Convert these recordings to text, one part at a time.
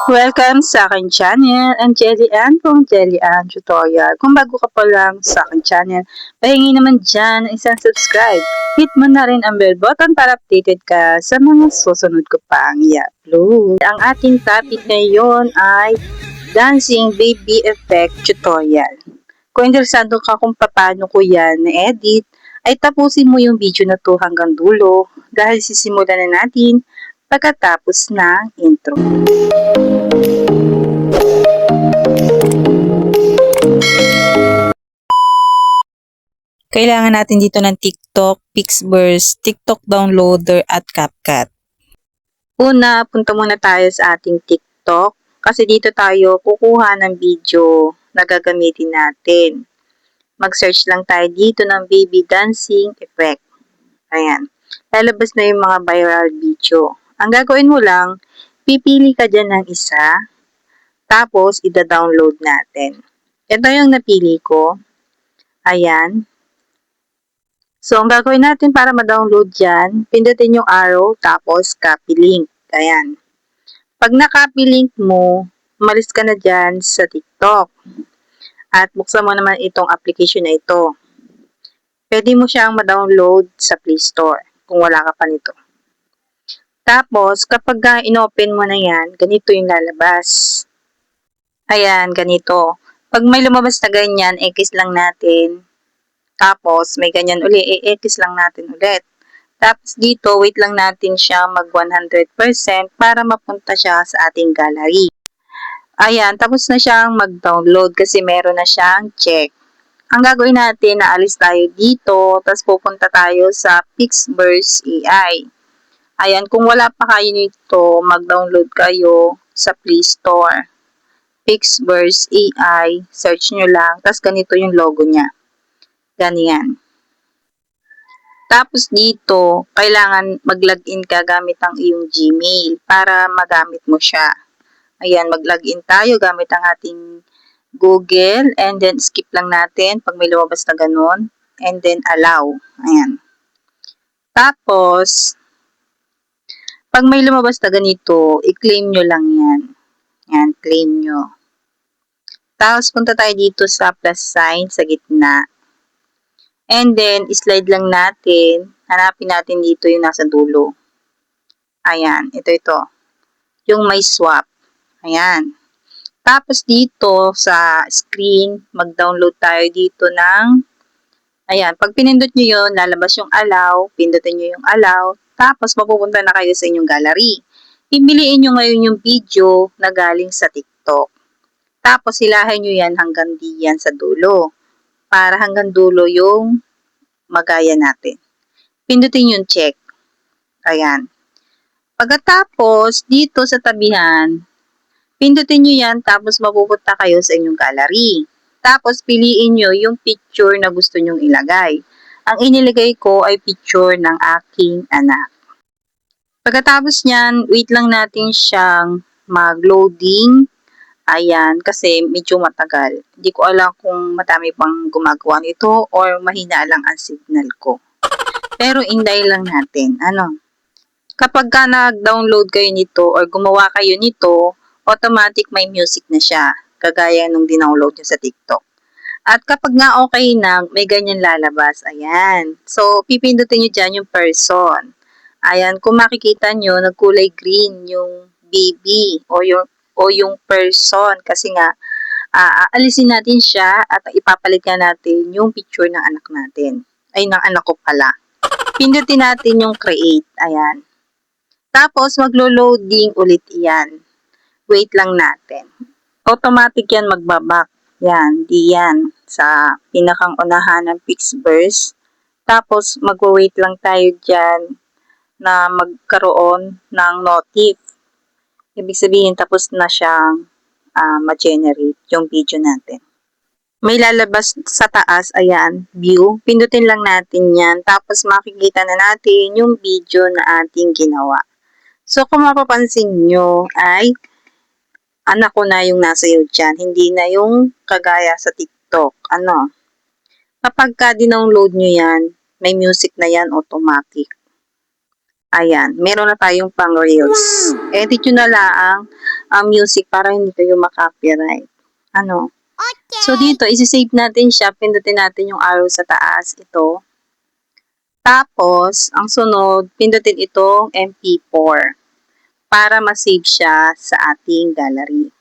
Welcome sa aking channel, ang Jelly Ann kung Jelly Ann Tutorial. Kung bago ka pa lang sa aking channel, pahingi naman dyan ng isang subscribe. Hit mo na rin ang bell button para updated ka sa mga susunod ko pang i-upload. Ang ating topic ngayon ay Dancing Baby Effect Tutorial. Kung interesado ka kung paano ko yan na-edit, ay tapusin mo yung video na to hanggang dulo dahil sisimulan na natin pagkatapos ng intro. Kailangan natin dito ng TikTok, Pixburst, TikTok Downloader at CapCut. Una, punta muna tayo sa ating TikTok kasi dito tayo kukuha ng video na gagamitin natin. Mag-search lang tayo dito ng baby dancing effect. Ayan. Lalabas na yung mga viral video. Ang gagawin mo lang, pipili ka dyan ng isa, tapos ida-download natin. Ito yung napili ko. Ayan. So, ang gagawin natin para ma-download yan, pindutin yung arrow, tapos copy link. Ayan. Pag na-copy link mo, umalis ka na dyan sa TikTok. At buksan mo naman itong application na ito. Pwede mo siyang ma-download sa Play Store kung wala ka pa nito. Tapos, kapag in-open mo na yan, ganito yung lalabas. Ayan, ganito. Pag may lumabas na ganyan, X lang natin. Tapos, may ganyan uli, i-X lang natin ulit. Tapos dito, wait lang natin siya mag 100% para mapunta siya sa ating gallery. Ayan, tapos na siyang mag-download kasi meron na siyang check. Ang gagawin natin, naalis tayo dito, tapos pupunta tayo sa Pixburst AI. Ayan, kung wala pa kayo nito, mag-download kayo sa Play Store. Pixburst AI, search nyo lang, tapos ganito yung logo niya. Ganyan. Tapos dito, kailangan mag-login ka gamit ang iyong Gmail para magamit mo siya. Ayan, mag-login tayo gamit ang ating Google and then skip lang natin pag may lumabas na ganun and then allow. Ayan. Tapos, pag may lumabas na ganito, i-claim nyo lang yan. Ayan, claim nyo. Tapos, punta tayo dito sa plus sign sa gitna. And then, slide lang natin. Hanapin natin dito yung nasa dulo. Ayan, ito. Yung may swap. Ayan. Tapos dito sa screen, mag-download tayo dito ng, ayan, pag pinindot nyo yun, lalabas yung allow, pindutin nyo yung allow, tapos mapupunta na kayo sa inyong gallery. Pipiliin nyo ngayon yung video na galing sa TikTok. Tapos hilahin nyo yan hanggang diyan sa dulo. Para hanggang dulo yung magaya natin. Pindutin yung check. Ayan. Pagkatapos, dito sa tabihan, pindutin nyo yan, tapos mapupunta kayo sa inyong gallery. Tapos, piliin nyo yung picture na gusto nyong ilagay. Ang inilagay ko ay picture ng aking anak. Pagkatapos nyan, wait lang natin siyang mag-loading. Ayan, kasi medyo matagal. Hindi ko alam kung madami pang gumagawa nito or mahina lang ang signal ko. Pero inday lang natin. Kapag ka nag-download kayo nito or gumawa kayo nito, automatic may music na siya. Kagaya nung dinownload nyo sa TikTok. At kapag nga okay na, may ganyan lalabas. Ayan. So, pipindutin nyo dyan yung person. Ayan, kung makikita nyo, nagkulay green yung baby o yung person. Kasi nga, aalisin natin siya at ipapalit ka natin yung picture ng anak natin. Ay, ng anak ko pala. Pindutin natin yung create. Ayan. Tapos, maglo-loading ulit yan. Wait lang natin. Automatic yan magbabak. Yan, di yan. Sa pinakang unahan ng Pixburst. Tapos, magwa-wait lang tayo dyan na magkaroon ng notif. Ibig sabihin, tapos na siyang ma-generate yung video natin. May lalabas sa taas, ayan, view. Pindutin lang natin yan. Tapos, makikita na natin yung video na ating ginawa. So, kung mapapansin nyo, ay anak ko na yung nasa iyo dyan. Hindi na yung kagaya sa TikTok. Kapag ka dinownload nyo yan, may music na yan automatic. Ayan, meron na tayong pang reels. Edit nyo na lang ang music para hindi kayo makopyright. Ano? So dito, isi-save natin siya. Pindutin natin yung arrow sa taas. Ito. Tapos, ang sunod, pindutin itong MP4 para ma-save siya sa ating gallery.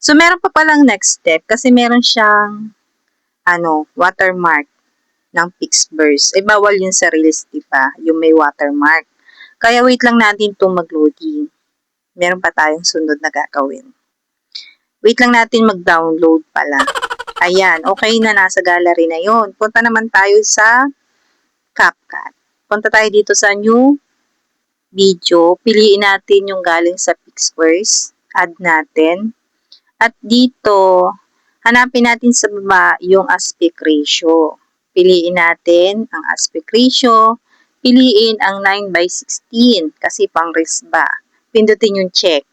So, meron pa palang next step kasi meron siyang watermark ng Pixverse. Eh, bawal yun sa Reels, diba? Yung may watermark. Kaya wait lang natin itong mag-loading. Meron pa tayong sunod na gagawin. Wait lang natin mag-download pala. Ayan, okay na, nasa gallery na yon. Punta naman tayo sa CapCut. Punta tayo dito sa new video. Piliin natin yung galing sa Pixverse. Add natin. At dito, hanapin natin sa baba yung aspect ratio. Piliin natin ang aspect ratio. Piliin ang 9:16 kasi pang reels ba. Pindutin yung check.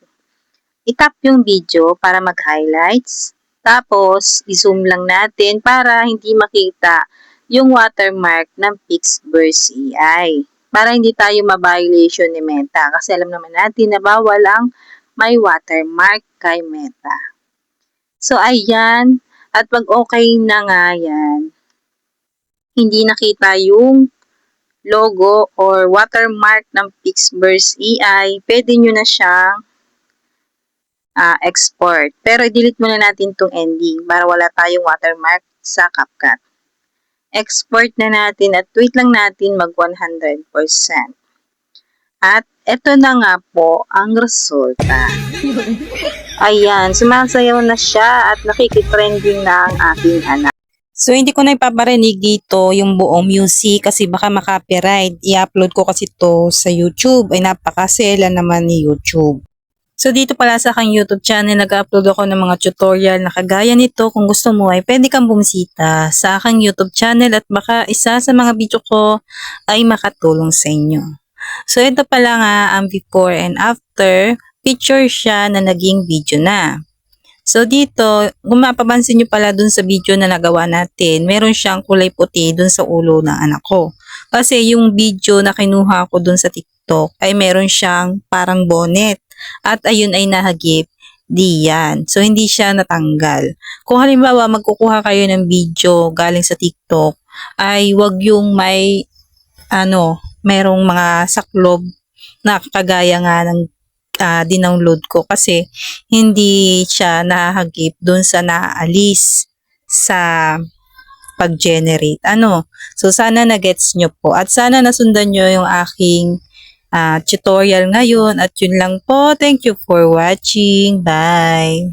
I-tap yung video para mag-highlights. Tapos, i-zoom lang natin para hindi makita yung watermark ng Pixverse AI. Para hindi tayo ma-violation ni Meta. Kasi alam naman natin na bawal ang may watermark kay Meta. So, ayan. At pag okay na nga yan, hindi nakita yung logo or watermark ng Pixverse AI, pwede nyo na siyang export. Pero i-delete muna natin itong ending para wala tayong watermark sa CapCut. Export na natin at wait lang natin mag 100%. At eto na nga po ang resulta. Ayan, sumasayaw na siya at nakikitrending na ang aking anak. So, hindi ko na ipaparinig dito yung buong music kasi baka makopyright. I-upload ko kasi to sa YouTube. Ay napakasela naman ni YouTube. So, dito pala sa aking YouTube channel, nag-upload ako ng mga tutorial na kagaya nito. Kung gusto mo ay pwede kang bumisita sa aking YouTube channel at baka isa sa mga video ko ay makatulong sa inyo. So, ito pala nga ang before and after. Picture siya na naging video na. So dito, kung mapapansin nyo pala dun sa video na nagawa natin, meron siyang kulay puti dun sa ulo ng anak ko. Kasi yung video na kinuha ko dun sa TikTok ay meron siyang parang bonnet. At ayun ay nahagip diyan. So hindi siya natanggal. Kung halimbawa magkukuha kayo ng video galing sa TikTok, ay wag yung may merong mga saklob na kagaya nga ng dinownload ko kasi hindi siya nahagip dun sa naaalis sa pag-generate. So sana na-gets nyo po at sana nasundan nyo yung aking tutorial ngayon at yun lang po. Thank you for watching. Bye!